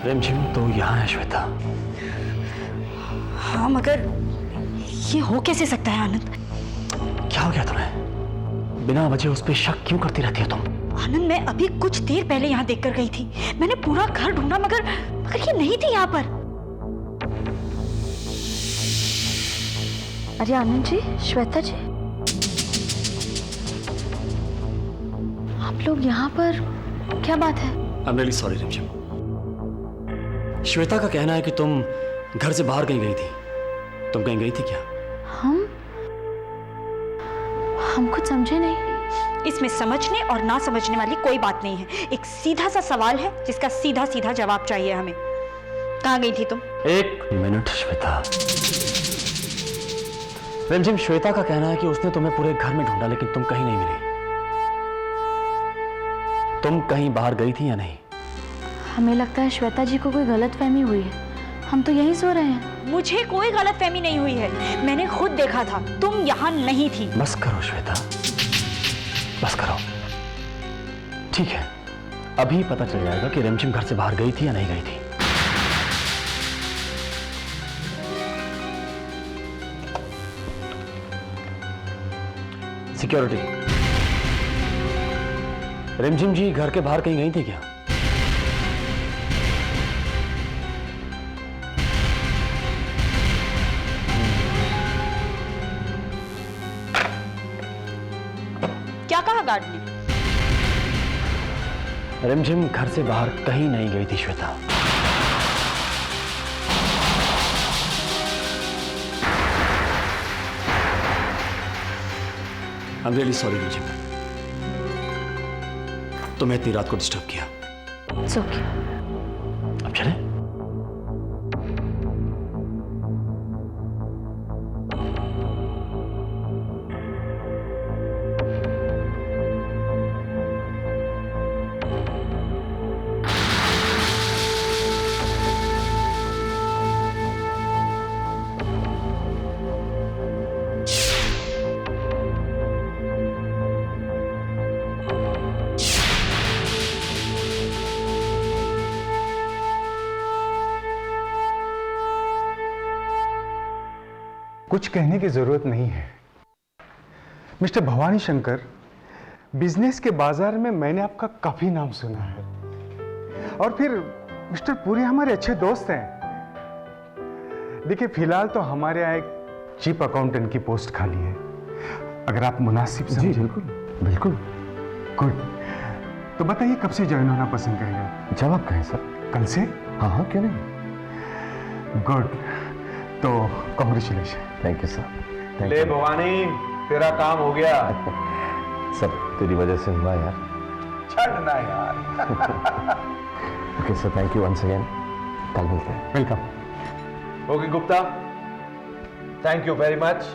रिमझिम तो यहाँ है श्वेता। हाँ मगर ये हो कैसे सकता है आनंद? क्या हो गया तुम्हें? बिना वजह उस पर शक क्यों करती रहती हो तुम? आनंद मैं अभी कुछ देर पहले यहाँ देखकर गई थी। मैंने पूरा घर ढूंढा मगर ये नहीं थी यहाँ पर। अरे आनंद जी, श्वेता जी, आप लोग यहाँ पर, क्या बात है? आई एम रियली सॉरी रिमझिम। श्वेता का कहना है कि तुम घर से बाहर कहीं गई थी। तुम कहीं गई थी क्या? हम कुछ समझे नहीं। इसमें समझने और ना समझने वाली कोई बात नहीं है। एक सीधा सा सवाल है जिसका सीधा सीधा जवाब चाहिए हमें। कहाँ गई थी तुम? एक मिनट श्वेता। रिमझिम, श्वेता का कहना है कि उसने तुम्हें पूरे घर में ढूंढा लेकिन तुम कहीं नहीं मिली। तुम कहीं बाहर गई थी या नहीं? हमें लगता है श्वेता जी को कोई गलतफहमी हुई है। हम तो यहीं सो रहे हैं। मुझे कोई गलतफहमी नहीं हुई है। मैंने खुद देखा था, तुम यहाँ नहीं थी। बस करो श्वेता, बस करो। ठीक है, अभी पता चल जाएगा कि रिमझिम घर से बाहर गई थी या नहीं गई थी। सिक्योरिटी, रिमझिम जी घर के बाहर कहीं गई थी क्या? क्या कहा गार्ड ने? रिमझिम घर से बाहर कहीं नहीं गई थी Shweta. I am really sorry रिमझिम, तुम्हें इतनी रात को डिस्टर्ब किया। It's okay. अब चले? कुछ कहने की जरूरत नहीं है मिस्टर भवानी शंकर। बिजनेस के बाजार में मैंने आपका काफी नाम सुना है और फिर मिस्टर पुरी हमारे अच्छे दोस्त हैं। देखिए, फिलहाल तो हमारे यहाँ एक चीफ अकाउंटेंट की पोस्ट खाली है। अगर आप मुनासिब समझें। जी बिल्कुल बिल्कुल। गुड। तो बताइए कब से ज्वाइन होना पसंद करेंगे? जब आप कहें सर। कल से? हाँ हाँ, क्यों नहीं। गुड, तो कॉन्ग्रेचुलेशन। Thank you sir. ले भवानी, तेरा काम हो गया। सब तेरी वजह से हुआ यार। छड़ना यार। Okay sir, thank you once again. कल मिलते हैं। Welcome. Okay Gupta, thank you very much.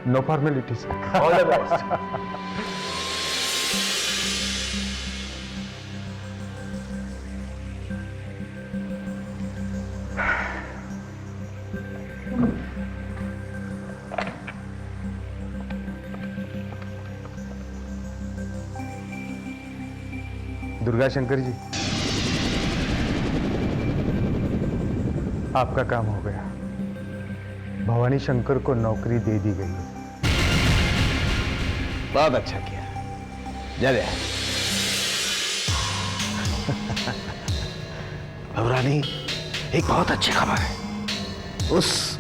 No formalities. All the best. Durga Shankar ji, आपका काम हो गया। भवानी शंकर को नौकरी दे दी गई है। बहुत अच्छा किया। जय भवानी, एक बहुत अच्छी खबर है। उस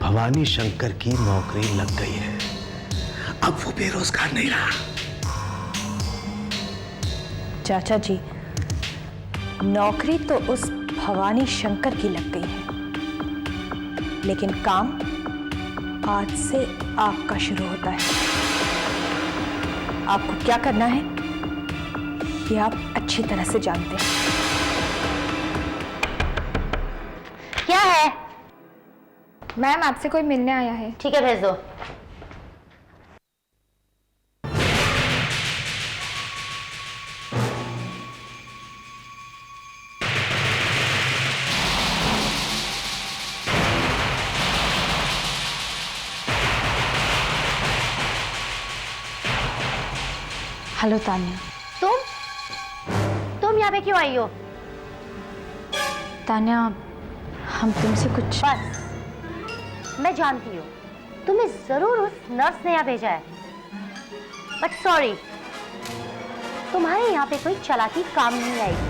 भवानी शंकर की नौकरी लग गई है। अब वो बेरोजगार नहीं रहा। चाचा जी, नौकरी तो उस भवानी शंकर की लग गई है, लेकिन काम आज से आपका शुरू होता है। आपको क्या करना है ये आप अच्छी तरह से जानते हैं। क्या है? मैम, आपसे कोई मिलने आया है। ठीक है, भेज दो। हेलो तानिया। तुम यहाँ पे क्यों आई हो? तान्या, हम तुमसे कुछ। बस मैं जानती हूँ तुम्हें जरूर उस नर्स ने यहाँ भेजा है, बट सॉरी, तुम्हारे यहाँ पे कोई चालाकी काम नहीं आएगी।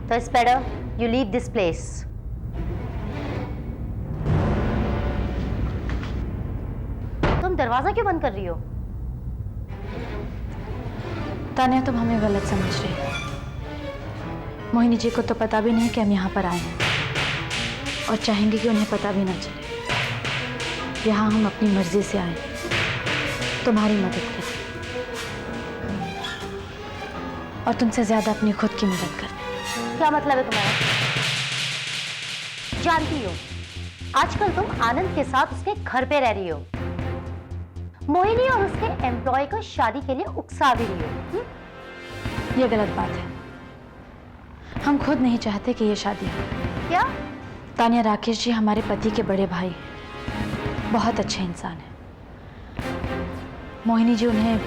तो it's better you leave this place. तुम दरवाजा क्यों बंद कर रही हो? तान्या, तुम हमें गलत समझ रही हो। मोहिनी जी को तो पता भी नहीं कि हम यहाँ पर आए हैं, और चाहेंगे कि उन्हें पता भी ना चले। यहाँ हम अपनी मर्जी से आए, तुम्हारी मदद करें, और तुमसे ज्यादा अपनी खुद की मदद करें। क्या मतलब है तुम्हारा? जानती हो, आजकल तुम आनंद के साथ उसके घर पे रह रही हो, मोहिनी और उसके एम्प्लॉय को शादी के लिए उकसा भी रही हो। ये गलत बात है। हम खुद नहीं चाहते कि ये शादी हो। क्या? तान्या, राकेश जी हमारे पति के बड़े भाई हैं, बहुत अच्छे इंसान हैं। मोहिनी जी उन्हें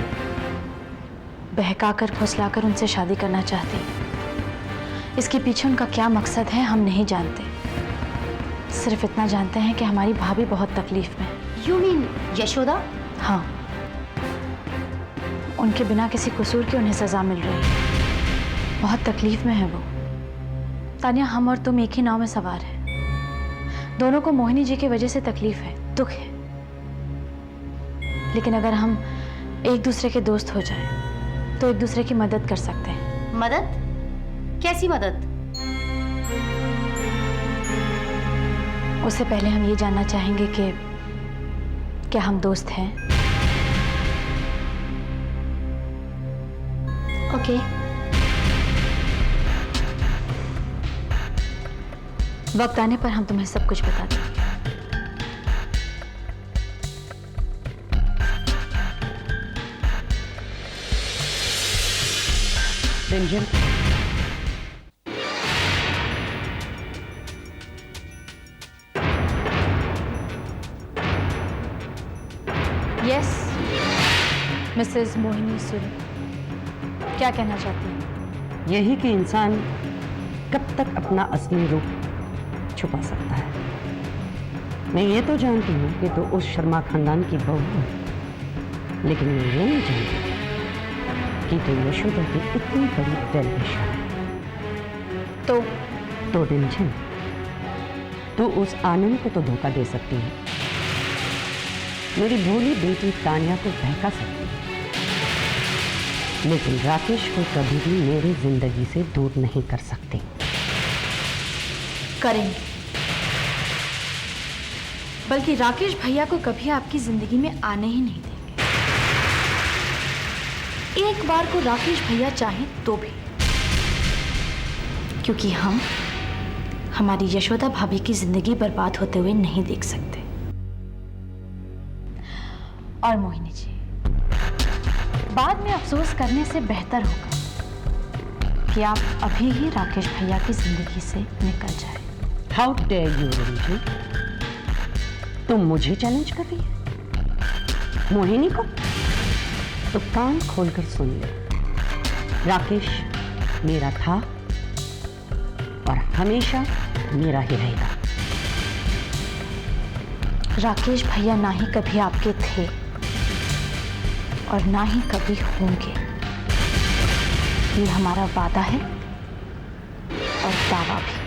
बहकाकर फुसलाकर उनसे शादी करना चाहती हैं। इसके पीछे उनका क्या मकसद है हम नहीं जानते। सिर्फ इतना जानते हैं कि हमारी भाभी बहुत तकलीफ में है। You mean Yashoda? हाँ, उनके बिना किसी कसूर के उन्हें सजा मिल रही है। बहुत तकलीफ में है वो। तान्या, हम और तुम एक ही नाव में सवार हैं। दोनों को मोहिनी जी की वजह से तकलीफ है, दुख है। लेकिन अगर हम एक दूसरे के दोस्त हो जाएं, तो एक दूसरे की मदद कर सकते हैं। मदद? कैसी मदद? उससे पहले हम ये जानना चाहेंगे कि क्या हम दोस्त हैं? ओके। वक्त आने पर हम तुम्हें सब कुछ बता देंगे। रिमझिम, यस, मिसेस मोहिनी सूरी, क्या कहना चाहती हैं? यही कि इंसान कब तक अपना असली रूप छुपा सकता है। मैं ये तो जानती हूँ कि तो उस शर्मा खानदान की बहू है, लेकिन मैं ये नहीं जानती कि तो यशोदा की इतनी बड़ी वेलविशर है। तो रिमझिम, तो उस आनंद को तो धोखा दे सकती है, मेरी भोली बेटी तान्या को बहका सकती है, लेकिन राकेश को कभी भी मेरी जिंदगी से दूर नहीं कर सकती। करेंगे, बल्कि राकेश भैया को कभी आपकी जिंदगी में आने ही नहीं देंगे। एक बार को राकेश भैया चाहें तो भी, क्योंकि हम हमारी यशोदा भाभी की जिंदगी बर्बाद होते हुए नहीं देख सकते। और मोहिनी जी, बाद में अफसोस करने से बेहतर होगा कि आप अभी ही राकेश भैया की जिंदगी से निकल जाए। हाउ डेयर यू रिमझिम, तुम मुझे चैलेंज कर रही है? मोहिनी को? तो कान खोलकर सुन ले, राकेश मेरा था और हमेशा मेरा ही रहेगा। राकेश भैया ना ही कभी आपके थे और ना ही कभी होंगे। ये हमारा वादा है और दावा भी।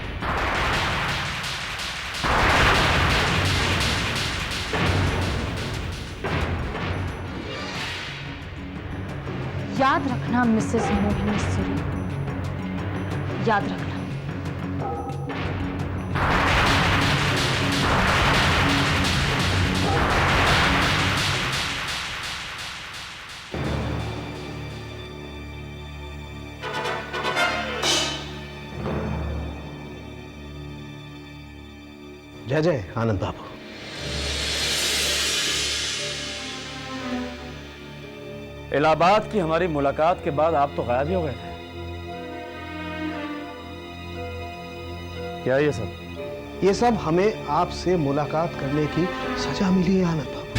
याद रखना मिसेस मोहिनी सूरी, याद रखना। जय जय आनंद बाबू। इलाहाबाद की हमारी मुलाकात के बाद आप तो गायब ही हो गए थे। क्या ये सब हमें आपसे मुलाकात करने की सजा मिली है आनंद बाबू,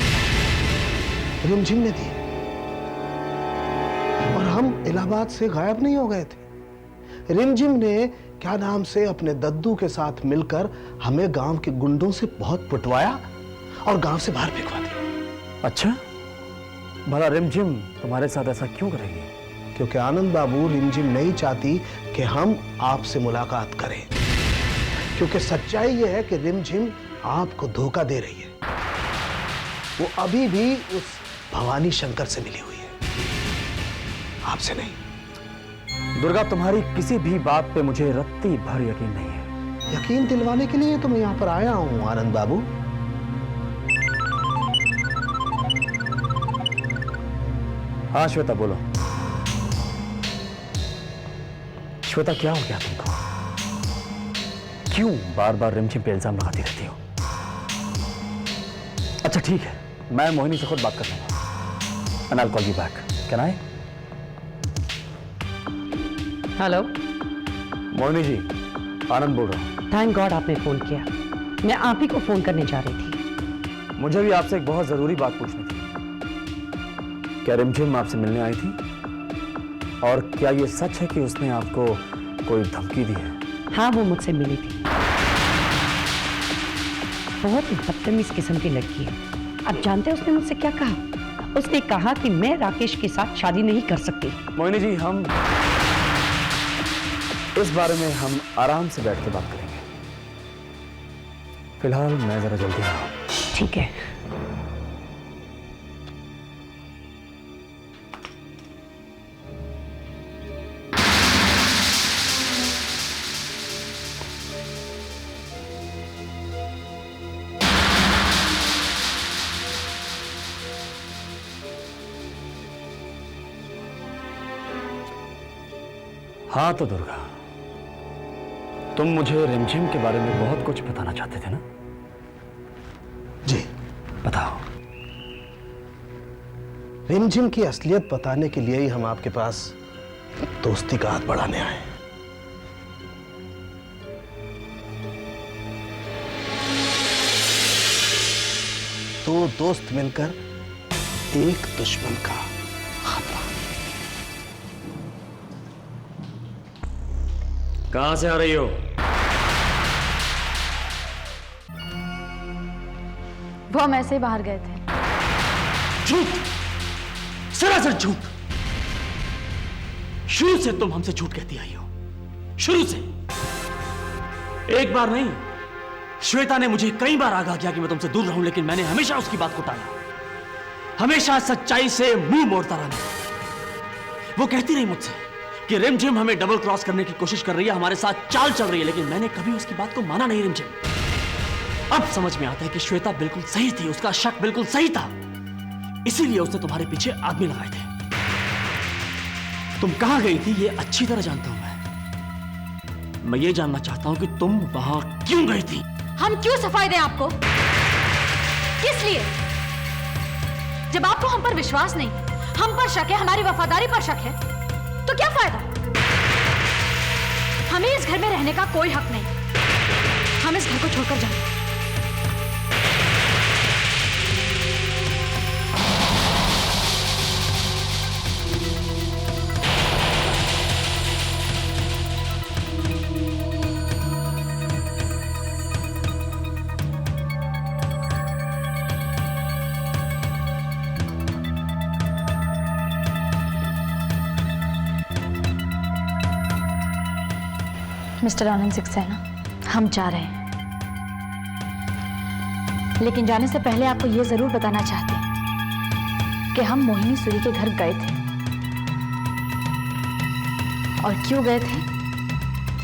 रिमझिम ने दी, और हम इलाहाबाद से गायब नहीं हो गए थे। रिमझिम ने क्या नाम से अपने दद्दू के साथ मिलकर हमें गांव के गुंडों से बहुत पिटवाया और गांव से बाहर फेंकवा दिया। अच्छा, भला रिमझिम तुम्हारे साथ ऐसा क्यों करेगी? क्योंकि आनंद बाबू रिमझिम नहीं चाहती कि हम आपसे मुलाकात करें, क्योंकि सच्चाई यह है कि रिमझिम आपको धोखा दे रही है। वो अभी भी उस भवानी शंकर से मिली हुई है, आपसे नहीं। दुर्गा, तुम्हारी किसी भी बात पे मुझे रत्ती भर यकीन नहीं है। यकीन दिलवाने के लिए तो मैं यहां पर आया हूं आनंद बाबू। हाँ श्वेता, बोलो। श्वेता, क्या हो गया तुमको? क्यों बार बार रिमझिम पे इल्जाम लगाती रहती हो? अच्छा ठीक है, मैं मोहिनी से खुद बात कर लूंगा। And I'll call you back. Can I? Hello. Mohini ji, Anand बोल रहा हूँ। थैंक गॉड आपने फोन किया, मैं आप ही को फोन करने जा रही थी। मुझे भी आपसे एक बहुत जरूरी बात पूछनी थी। क्या रिमझिम आपसे मिलने आई थी? और क्या ये सच है कि उसने आपको कोई धमकी दी है? हाँ, वो मुझसे मिली थी। बहुत बदतमीज किस्म की लड़की है। अब जानते हैं उसने मुझसे क्या कहा? उसने कहा कि मैं राकेश के साथ शादी नहीं कर सकती। मोहिनी जी, हम इस बारे में हम आराम से बैठ के बात करेंगे। फिलहाल मैं जरा जल्दी आ रहा हूं। ठीक है। हाँ तो दुर्गा, तुम मुझे रिमझिम के बारे में बहुत कुछ बताना चाहते थे ना? जी बताओ। रिमझिम की असलियत बताने के लिए ही हम आपके पास दोस्ती का हाथ बढ़ाने आए। दो दोस्त मिलकर एक दुश्मन का खात्मा। कहां से आ रही हो? वो हम ऐसे ही बाहर गए थे। झूठ, सरासर झूठ। शुरू से तुम हमसे झूठ कहती आई हो, शुरू से। एक बार नहीं, श्वेता ने मुझे कई बार आगाह किया कि मैं तुमसे दूर रहूं, लेकिन मैंने हमेशा उसकी बात को टाला, हमेशा सच्चाई से मुंह मोड़ता रहा। वो कहती रही मुझसे कि रिमझिम हमें डबल क्रॉस करने की कोशिश कर रही है, हमारे साथ चाल चल रही है, लेकिन मैंने कभी उसकी बात को माना नहीं। रिमझिम, अब समझ में आता है कि श्वेता बिल्कुल सही थी, उसका शक बिल्कुल सही था, इसीलिए उसने तुम्हारे पीछे आदमी लगाए थे। तुम कहां गई थी ये अच्छी तरह जानता हूं मैं ये जानना चाहता हूं कि तुम वहां क्यों गई थी? हम क्यों सफाई दें आपको? किस लिए? जब आपको हम पर विश्वास नहीं, हम पर शक है, हमारी वफादारी पर शक है, तो क्या फायदा? हमें इस घर में रहने का कोई हक नहीं। हम इस घर को छोड़कर जाएं। मिस्टर आनंद सक्सेना, हम जा रहे हैं, लेकिन जाने से पहले आपको यह जरूर बताना चाहते हैं कि हम मोहिनी सूरी के घर गए थे। और क्यों गए थे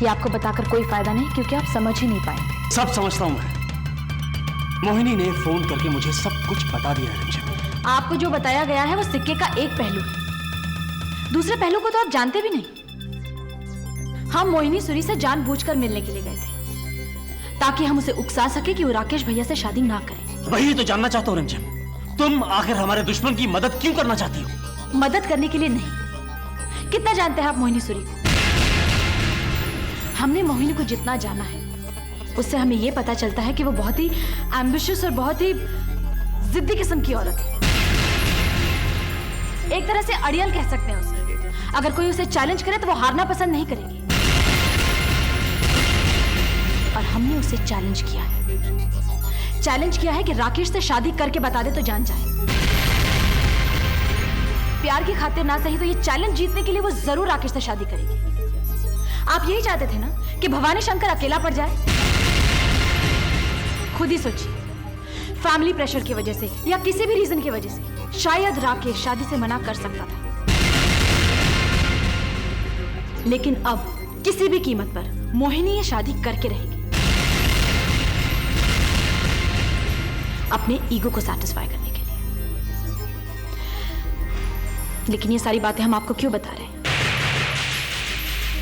ये आपको बताकर कोई फायदा नहीं, क्योंकि आप समझ ही नहीं पाएंगे। सब समझता हूं मैं। मोहिनी ने फोन करके मुझे सब कुछ बता दिया है। रिमझिम, आपको जो बताया गया है वो सिक्के का एक पहलू है, दूसरे पहलू को तो आप जानते भी नहीं। हम मोहिनी सूरी से जानबूझकर मिलने के लिए गए थे, ताकि हम उसे उकसा सके कि वो राकेश भैया से शादी ना करे। वही तो जानना चाहता हूं रिमझिम, तुम आखिर हमारे दुश्मन की मदद क्यों करना चाहती हो? मदद करने के लिए नहीं। कितना जानते हैं आप मोहिनी सूरी को? हमने मोहिनी को जितना जाना है, उससे हमें यह पता चलता है कि वो बहुत ही एम्बिशियस और बहुत ही जिद्दी किस्म की औरत है। एक तरह से अड़ियल कह सकते हैं उसे। अगर कोई उसे चैलेंज करे तो वो हारना पसंद नहीं करेगी। हमने उसे चैलेंज किया है। चैलेंज किया है कि राकेश से शादी करके बता दे तो जान जाए। प्यार की खातिर ना सही तो ये चैलेंज जीतने के लिए वो जरूर राकेश से शादी करेगी। आप यही चाहते थे ना कि भवानी शंकर अकेला पड़ जाए? खुद ही सोचिए, फैमिली प्रेशर की वजह से या किसी भी रीजन की वजह से शायद राकेश शादी से मना कर सकता था, लेकिन अब किसी भी कीमत पर मोहिनी ये शादी करके रहेगी, अपने ईगो को सैटिस्फाई करने के लिए। लेकिन ये सारी बातें हम आपको क्यों बता रहे हैं,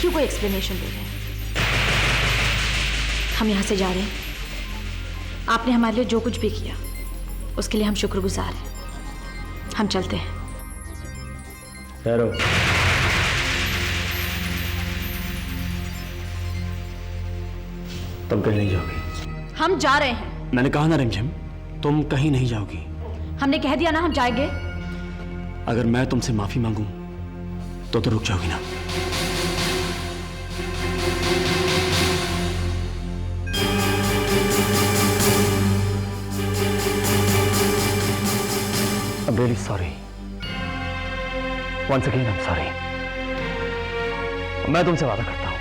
क्यों कोई एक्सप्लेनेशन दे रहे हैं? हम यहां से जा रहे हैं। आपने हमारे लिए जो कुछ भी किया उसके लिए हम शुक्रगुजार हैं। हम चलते हैं। ठहरो। तुम कहीं नहीं जाओगी। हम जा रहे हैं। मैंने कहा ना रिमझिम, तुम कहीं नहीं जाओगी। हमने कह दिया ना हम जाएंगे। अगर मैं तुमसे माफी मांगूं तो रुक जाओगी ना? I'm really sorry. Once again, I'm sorry. मैं तुमसे वादा करता हूं,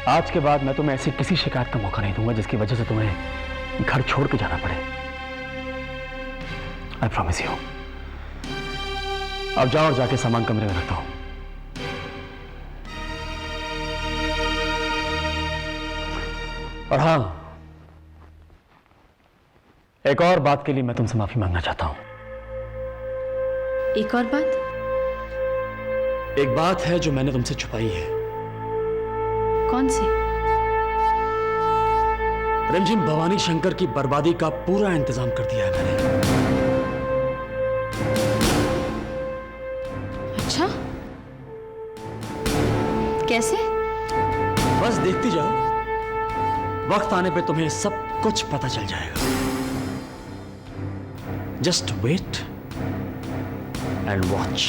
आज के बाद मैं तुम्हें ऐसी किसी शिकायत का मौका नहीं दूंगा जिसकी वजह से तुम्हें घर छोड़ के जाना पड़े। I promise you. अब जाओ और जाके सामान कमरे में रखता हूं। और हां, एक और बात के लिए मैं तुमसे माफी मांगना चाहता हूं। एक और बात? एक बात है जो मैंने तुमसे छुपाई है। कौन सी? रिमझिम, भवानी शंकर की बर्बादी का पूरा इंतजाम कर दिया है मैंने। अच्छा, कैसे? बस देखती जाओ, वक्त आने पे तुम्हें सब कुछ पता चल जाएगा। Just wait and watch.